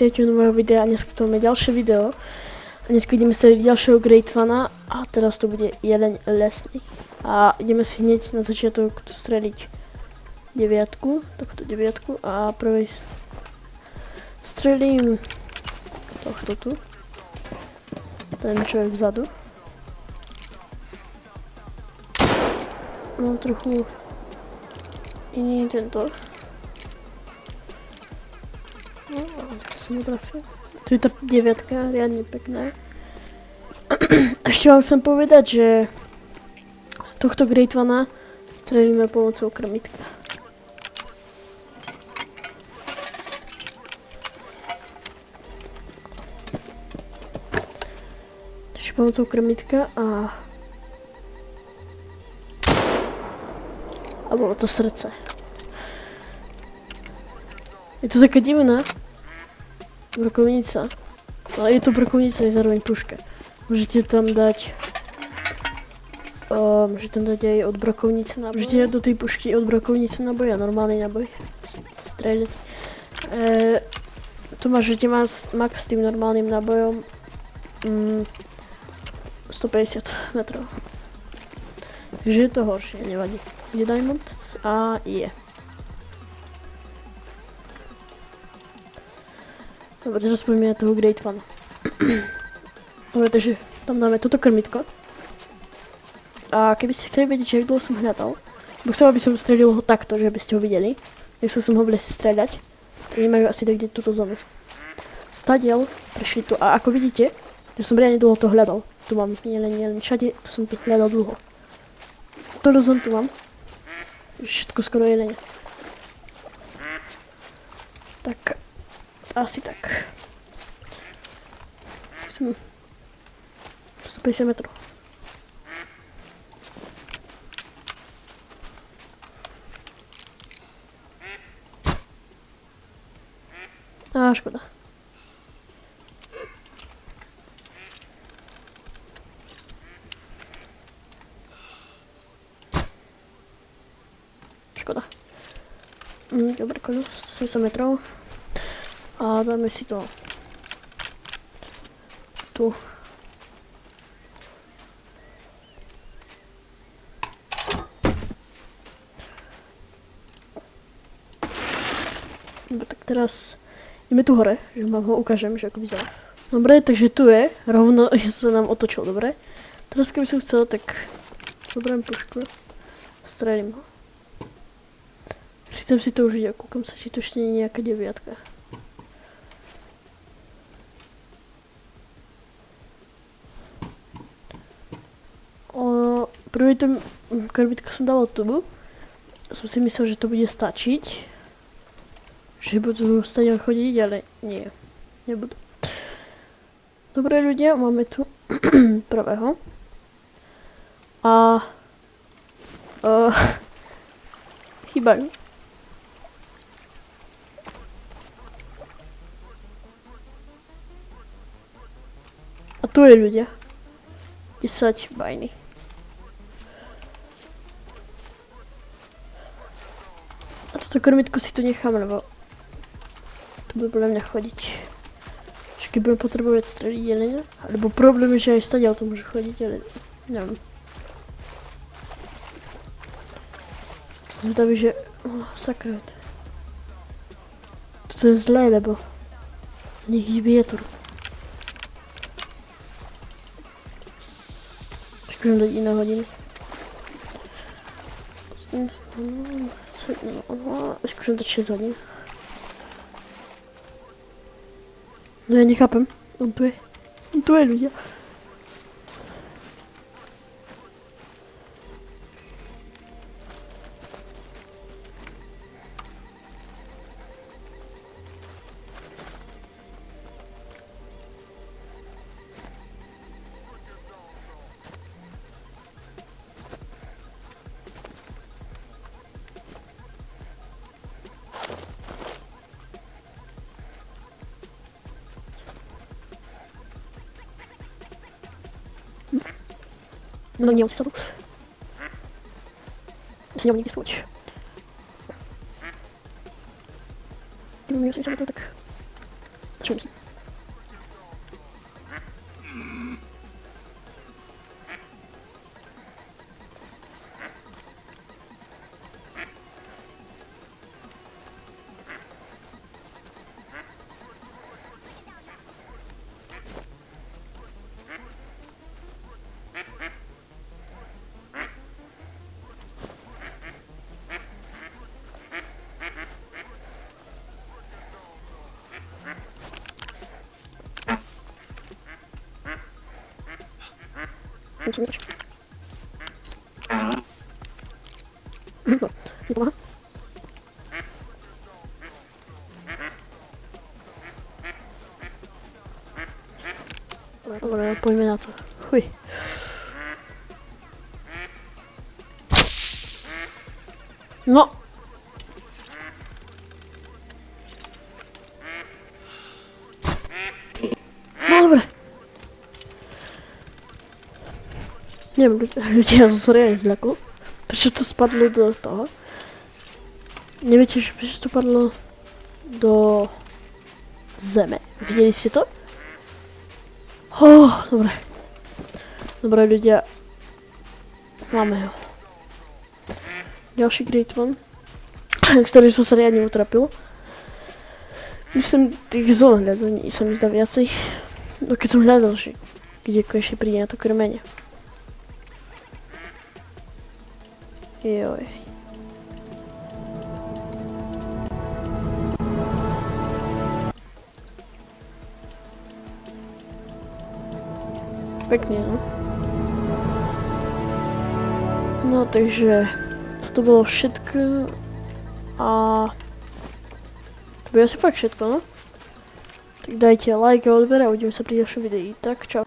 vítajte u nového videa a dnes tu máme ďalšie video. A dnes ideme streliť ďalšieho Great Fana a teraz to bude jeden lesný. A ideme si hneď na začiatok tu streliť deviatku, takúto deviatku a prvej strelím tohto tu. Ten čo je vzadu. Mám trochu iný tento. No, som ho trafil. Tu je tá deviatka, riadne pekná. Ešte vám chcem povedať, že tohto Great Fana strelíme pomocou krmitka. Takže pomocou krmitka a bolo to srdce. Je to taká divná brokovnica, ale je to brokovnica aj zároveň puška. Môžete tam dať aj od brokovnice náboj. Môžete dať do tej pušky od brokovnice náboj a normálny náboj strieľať. Tu máte max s tým normálnym nábojom 150 metrov. Takže je to horšie, nevadí. Je diamond a je. Dobre, teraz poďme na toho Great Fana. Dobre, takže tam dáme toto krmitko. A keby ste chceli vedieť, že jak dlho som hľadal, bo chcel, aby som strelil ho takto, že by ste ho videli. Nechcel som ho v lese streľať, tak nemajú asi tak kde túto zónu. Stadiel, prešli tu a ako vidíte, že som reálne dlho to hľadal. Tu mám nielen všade, to som tu hľadal dlho. Toto zón tu mám. Všetko skoro jelene. Tak, asi tak. 150 metrov. A škoda. Škoda. Dobre, koľko? 170 metrov. A dáme si to tu. Dobre, tak teraz ideme tu hore, že vám ho ukážem, že ako vyzerá. Dobre, takže tu je, rovno sa nám otočil, dobre. Teraz keby som chcel, tak zoberiem pušku, strelím ho. Chcem si to užiť a kúkam sa, či to ešte nie je nejaká deviatka. Prvý to krmitko som dával tu. Som si myslel, že to bude stačiť. Že budú stadiaľ chodiť, ale nie. Nebudú. Dobre ľudia, máme tu prvého. A chýbajú. A tu je ľudia. 10 bajny. A toto krmitko si tu nechám, lebo tu bude podľa mňa chodiť. Čiže keď budem potrebovať streliť jelenia, alebo problém je, že aj stadiaľ to môže chodiť, ale neviem. Som zvedavý, že... sakra. Toto je zlé, lebo nech ich vietor. Budem dať iné hodiny. Skúšam dať 6 hodín. No ja nechápem. On tu je. On tu je, ľudia. No nie, on si sadol. Ja si nemám nikde schôť. Gdybym miał sobie tak. Čo myslím? Musím nič. Nepomáha. Dobre, poďme na to. Huj. No. No dobre. Neviem, ľudia, ja som sa reálne zľakol. Prečo to spadlo do toho? Neviete, prečo to padlo do zeme? Videli ste to? Dobre. Dobre, ľudia. Máme ho. Ďalší Great One. Ktorý som sa riadne utrapil. Myslím, tých zón hľadaní sa mi zdá viacej. No keď som hľadal, že kde konečne príde na to krmenie. Joj. Pekne, no. No takže toto bolo všetko a to bude asi fakt všetko, no. Tak dajte like a odber a uvidíme sa pri ďalšom videi. Tak čau.